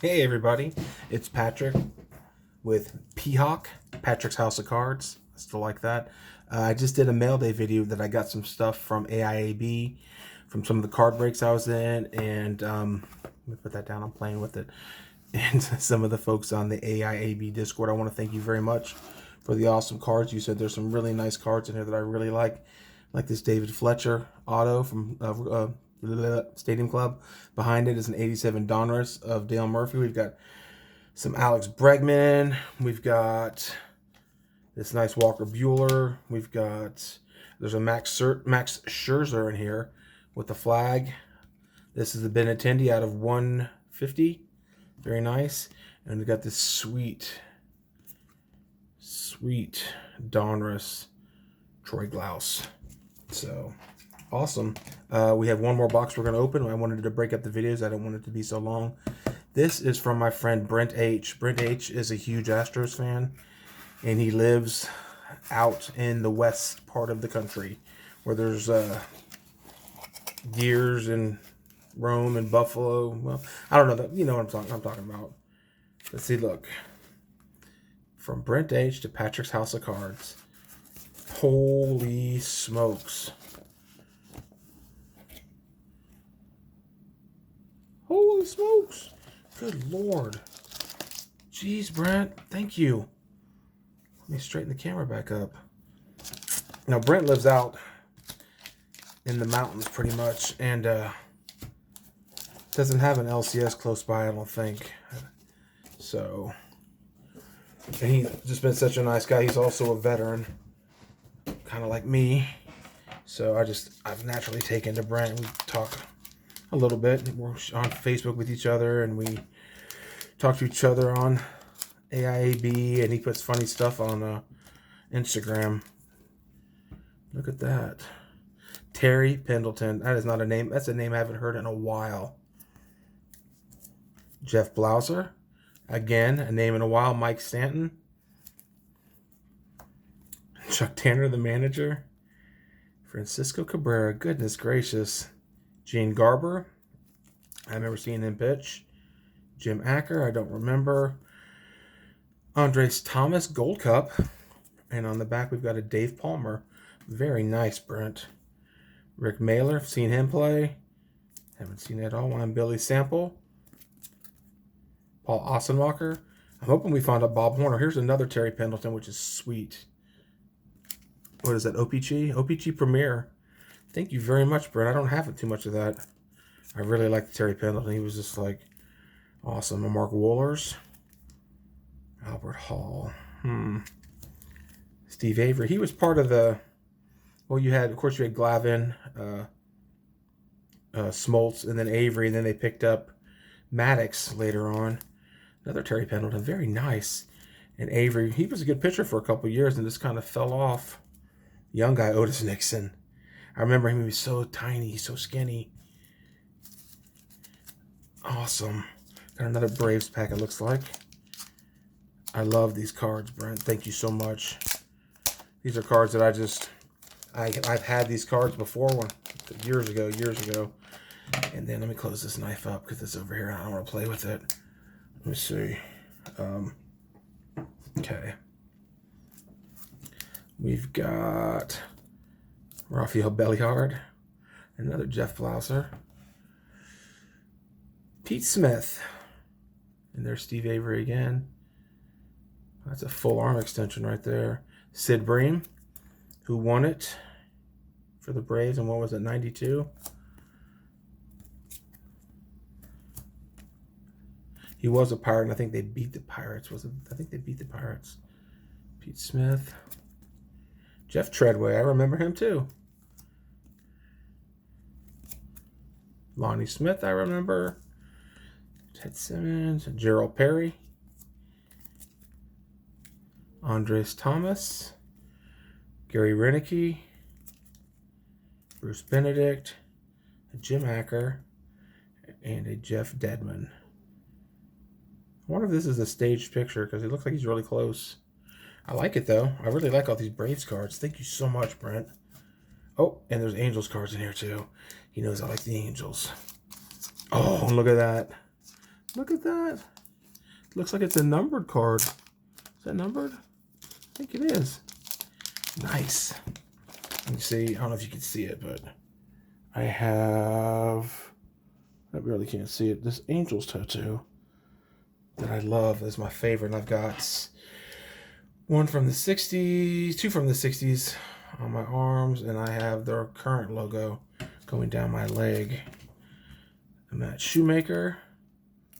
Hey everybody, it's Patrick with P-Hawk, Patrick's House of Cards. I still like that. I just did a mail day video that I got some stuff from AIAB, from some of the card breaks I was in, and let me put that down, I'm playing with it. And some of the folks on the AIAB Discord, I want to thank you very much for the awesome cards. You said there's some really nice cards in here that I really like this David Fletcher auto from Stadium Club. Behind it is an 87 Donruss of Dale Murphy. We've got some Alex Bregman. We've got this nice Walker Buehler. There's a Max Scherzer in here with the flag. This is the Benintendi out of 150. Very nice. And we've got this sweet Donruss Troy Glaus. So awesome. We have one more box we're going to open. I wanted to break up the videos. I don't want it to be so long. This is from my friend Brent H. Brent H is a huge Astros fan, and he lives out in the west part of the country where there's deers and Rome and Buffalo. Well, I don't know. You know what I'm talking about. Let's see, look. From Brent H to Patrick's House of Cards. Holy smokes. Holy smokes. Good Lord. Jeez, Brent. Thank you. Let me straighten the camera back up. Now, Brent lives out in the mountains pretty much, and doesn't have an LCS close by, I don't think. So, and he's just been such a nice guy. He's also a veteran, kind of like me. So I've naturally taken to Brent. We talk a little bit. We're on Facebook with each other, and we talk to each other on AIAB, and he puts funny stuff on Instagram. Look at that. Terry Pendleton. That is not a name. That's a name I haven't heard in a while. Jeff Blauser. Again, a name in a while. Mike Stanton. Chuck Tanner, the manager. Francisco Cabrera. Goodness gracious. Gene Garber. I remember seeing him pitch. Jim Acker. I don't remember. Andres Thomas, Gold Cup. And on the back, we've got a Dave Palmer. Very nice, Brent. Rick Mailer. Seen him play. Haven't seen it at all. One Billy Sample. Paul Ossenwacher. I'm hoping we found a Bob Horner. Here's another Terry Pendleton, which is sweet. What is that, OPG? OPG Premier. Thank you very much, Brent. I don't have too much of that. I really like Terry Pendleton. He was just like awesome. And Mark Wohlers. Albert Hall. Steve Avery. He was part of the, well, you had Glavine, Smoltz, and then Avery, and then they picked up Maddox later on. Another Terry Pendleton. Very nice. And Avery, he was a good pitcher for a couple years and just kind of fell off. Young guy, Otis Nixon. I remember him. He was so tiny, so skinny. Awesome. Got another Braves pack, it looks like. I love these cards, Brent. Thank you so much. These are cards that I've had these cards before, years ago. And then let me close this knife up because it's over here and I don't want to play with it. Let me see. Okay. We've got Rafael Belliard, another Jeff Blauser, Pete Smith, and there's Steve Avery again. That's a full arm extension right there. Sid Bream, who won it for the Braves, and what was it, 92? He was a Pirate, and I think they beat the Pirates. I think they beat the Pirates. Pete Smith. Jeff Treadway, I remember him too. Lonnie Smith, I remember. Ted Simmons, Gerald Perry. Andres Thomas. Gary Renicky. Bruce Benedict. Jim Acker. And a Jeff Dedman. I wonder if this is a staged picture because it looks like he's really close. I like it, though. I really like all these Braves cards. Thank you so much, Brent. Oh, and there's Angels cards in here, too. He knows I like the Angels. Oh, look at that. Look at that. Looks like it's a numbered card. Is that numbered? I think it is. Nice. Let me see. I don't know if you can see it, but I have... I barely can't see it. This Angels tattoo that I love is my favorite. And I've got one from the 60s, two from the 60s on my arms, and I have their current logo going down my leg. Matt Shoemaker,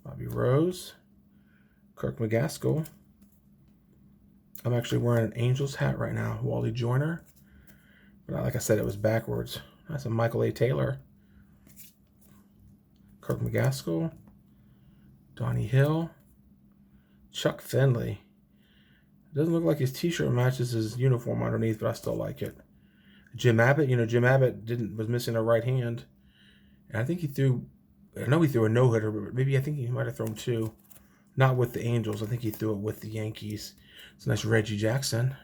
Bobby Rose, Kirk McGaskill. I'm actually wearing an Angels hat right now, Wally Joyner. But like I said, it was backwards. That's a Michael A. Taylor. Kirk McGaskill, Donnie Hill, Chuck Finley. It doesn't look like his t-shirt matches his uniform underneath, but I still like it. Jim Abbott, Jim Abbott was missing a right hand. And I think he threw, I know he threw a no-hitter, but maybe I think he might have thrown two. Not with the Angels. I think he threw it with the Yankees. It's a nice Reggie Jackson.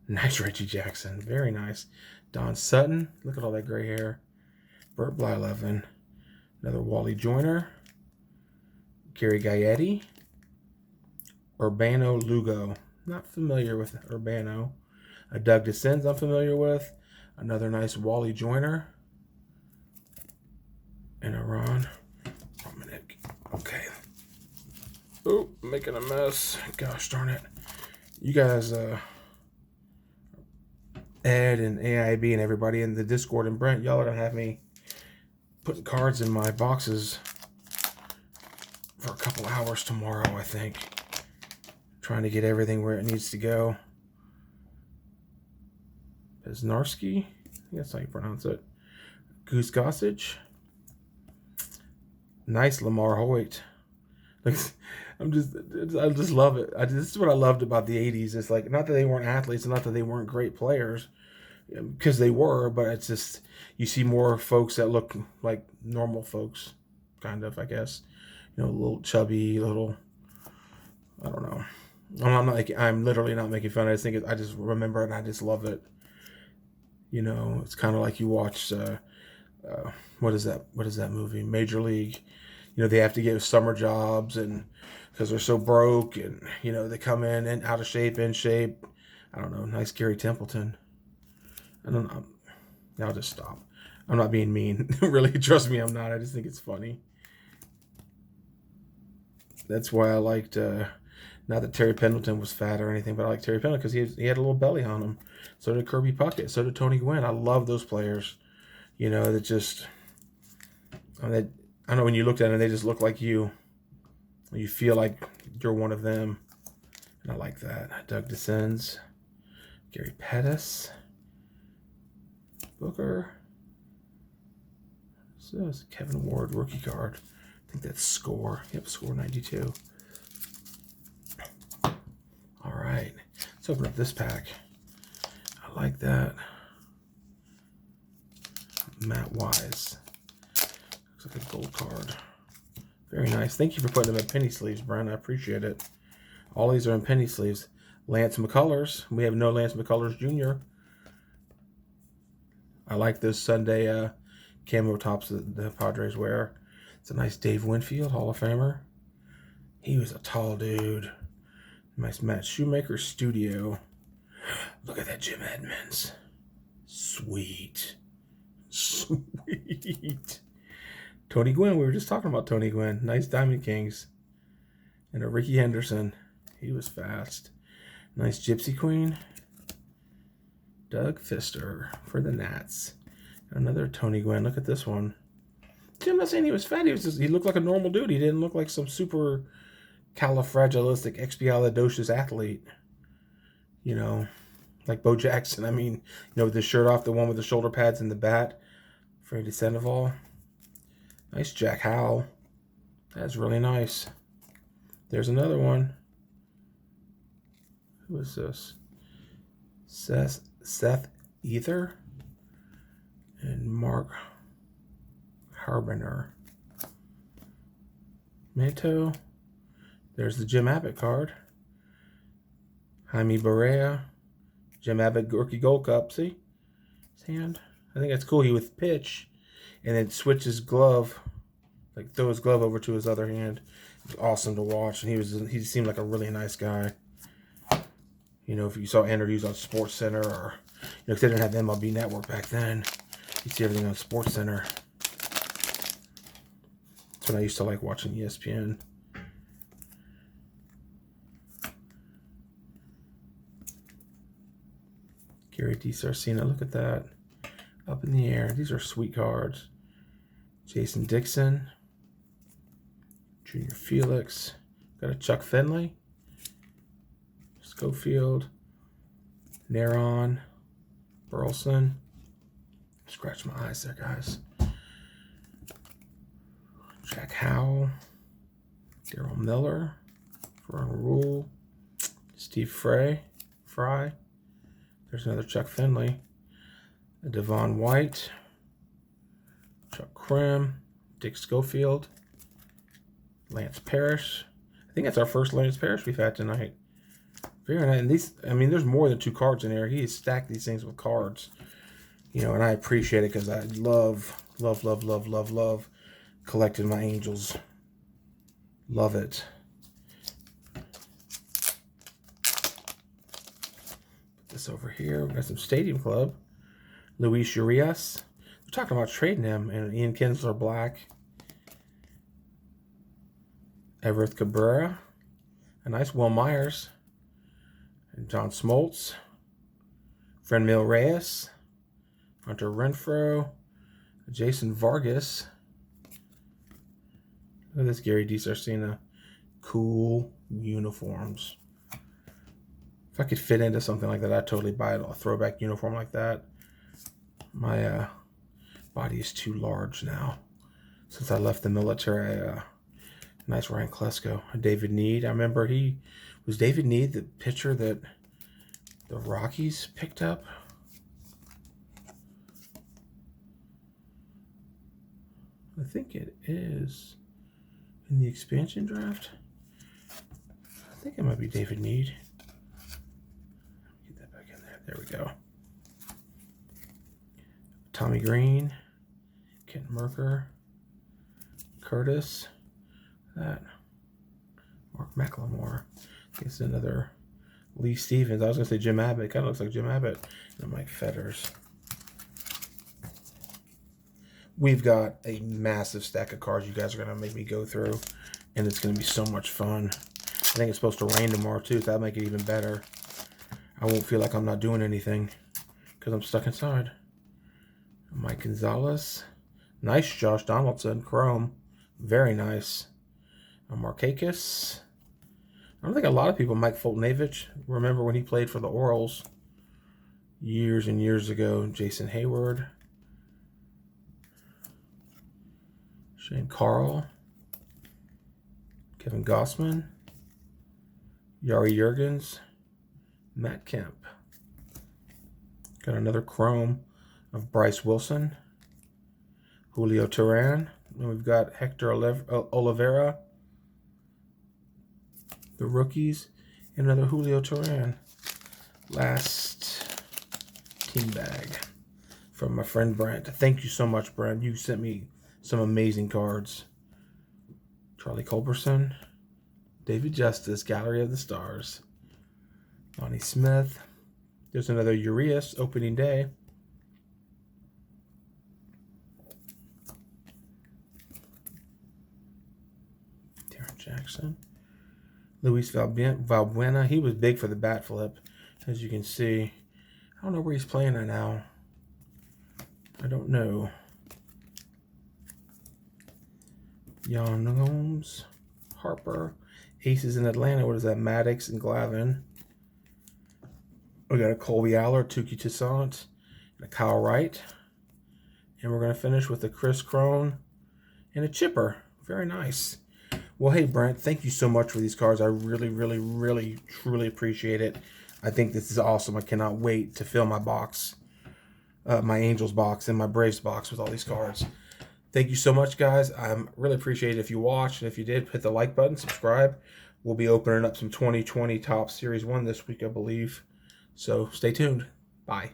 Nice Reggie Jackson. Very nice. Don Sutton. Look at all that gray hair. Bert Blyleven. Another Wally Joyner. Gary Gaetti. Urbano Lugo. Not familiar with Urbano. Doug DeCenz I'm familiar with. Another nice Wally Joyner. And a Ron Romanek. Okay. Oh, making a mess. Gosh darn it. You guys, Ed and AIB and everybody in the Discord and Brent, y'all are going to have me putting cards in my boxes for a couple hours tomorrow, I think. Trying to get everything where it needs to go. Pesnarski, that's how you pronounce it. Goose Gossage. Nice Lamar Hoyt. I just love it. This is what I loved about the 80s. It's like, not that they weren't athletes and not that they weren't great players, because they were, but it's just, you see more folks that look like normal folks, kind of, I guess. A little chubby, little, I don't know. I'm literally not making fun. I just remember it and I just love it. It's kind of like you watch, what is that movie? Major League. They have to get summer jobs and because they're so broke and, they come in and out of shape, in shape. I don't know. Nice Gary Templeton. I don't know. I'll just stop. I'm not being mean. Really, trust me, I'm not. I just think it's funny. That's why I liked, not that Terry Pendleton was fat or anything, but I like Terry Pendleton because he had a little belly on him. So did Kirby Puckett. So did Tony Gwynn. I love those players. That just, I don't know, when you looked at them, they just look like you. You feel like you're one of them. And I like that. Doug DeCenz. Gary Pettis. Booker. So this Kevin Ward rookie card. I think that's Score. Yep, Score 92. All right. Let's open up this pack. I like that. Matt Wise. Looks like a gold card. Very nice. Thank you for putting them in penny sleeves, Brian. I appreciate it. All these are in penny sleeves. Lance McCullers. We have no Lance McCullers Jr. I like those Sunday camo tops that the Padres wear. It's a nice Dave Winfield, Hall of Famer. He was a tall dude. Nice Matt Shoemaker Studio. Look at that Jim Edmonds. Sweet. Sweet. Tony Gwynn. We were just talking about Tony Gwynn. Nice Diamond Kings. And a Ricky Henderson. He was fast. Nice Gypsy Queen. Doug Fister for the Nats. Another Tony Gwynn. Look at this one. See, I'm not saying he was fat. He looked like a normal dude. He didn't look like some super califragilistic, expialidocious athlete. Like Bo Jackson. I mean, with the shirt off, the one with the shoulder pads and the bat. Freddie Sandoval. Nice Jack Howell. That's really nice. There's another one. Who is this? Seth Ether and Mark Harbiner. Manto. There's the Jim Abbott card. Jaime Barea. Jim Abbott rookie gold cup. See? His hand. I think that's cool. He would pitch and then switch his glove like throw his glove over to his other hand. It was awesome to watch, and he seemed like a really nice guy. You know, if you saw interviews on Sports Center, or because they didn't have the MLB Network back then, you see everything on Sports Center. That's when I used to like watching ESPN. Gary DiSarcina, look at that. Up in the air. These are sweet cards. Jason Dixon. Junior Felix. Got a Chuck Finley. Schofield. Neron. Burleson. Scratch my eyes there, guys. Jack Howell. Daryl Miller. Vern Rule. Steve Fry. There's another Chuck Finley. Devon White. Chuck Krim. Dick Schofield. Lance Parrish. I think that's our first Lance Parrish we've had tonight. Very nice. And these, I mean, there's more than 2 cards in there. He has stacked these things with cards. You know, and I appreciate it because I love collecting my Angels. Love it. This over here, we got some Stadium Club. Luis Urias. We're talking about trading him. And Ian Kinsler Black. Everett Cabrera. A nice Will Myers. And John Smoltz. Franmil Reyes. Hunter Renfroe. Jason Vargas. Look at this Gary DiSarcina. Cool uniforms. If I could fit into something like that, I'd totally buy it. A throwback uniform like that. My body is too large now. Since I left the military, nice Ryan Klesko. David Need. I remember was David Need the pitcher that the Rockies picked up? I think it is in the expansion draft. I think it might be David Need. Get that back in there. There we go. Tommy Green, Kent Merker, Curtis, that Mark McLemore. I guess another Lee Stevens. I was gonna say Jim Abbott. It kind of looks like Jim Abbott. And Mike Fetters. We've got a massive stack of cards you guys are gonna make me go through, and it's gonna be so much fun. I think it's supposed to rain tomorrow too, so that'll make it even better. I won't feel like I'm not doing anything because I'm stuck inside. Mike Gonzalez. Nice Josh Donaldson. Chrome. Very nice. Markakis. I don't think a lot of people, Mike Foltynewicz, remember when he played for the Orioles years and years ago. Jason Hayward. Shane Carl. Kevin Gossman. Yari Jurgens. Matt Kemp. Got another Chrome of Bryce Wilson. Julio Teheran. And we've got Hector Oliveira. The rookies. And another Julio Teheran. Last team bag from my friend Brent. Thank you so much, Brent. You sent me some amazing cards. Charlie Culberson. David Justice. Gallery of the Stars. Lonnie Smith. There's another Urias opening day. Jackson. Luis Valbuena. He was big for the bat flip, as you can see. I don't know where he's playing right now. I don't know. Jan Holmes. Harper. Aces in Atlanta. What is that? Maddox and Glavin. We got a Colby Aller, Tukey Toussaint, and a Kyle Wright. And we're going to finish with a Chris Crone and a Chipper. Very nice. Well, hey, Brent, thank you so much for these cards. I really, truly appreciate it. I think this is awesome. I cannot wait to fill my box, my Angels box and my Braves box with all these cards. Thank you so much, guys. I really appreciate it if you watched. And if you did, hit the like button, subscribe. We'll be opening up some 2020 Topps Series 1 this week, I believe. So stay tuned. Bye.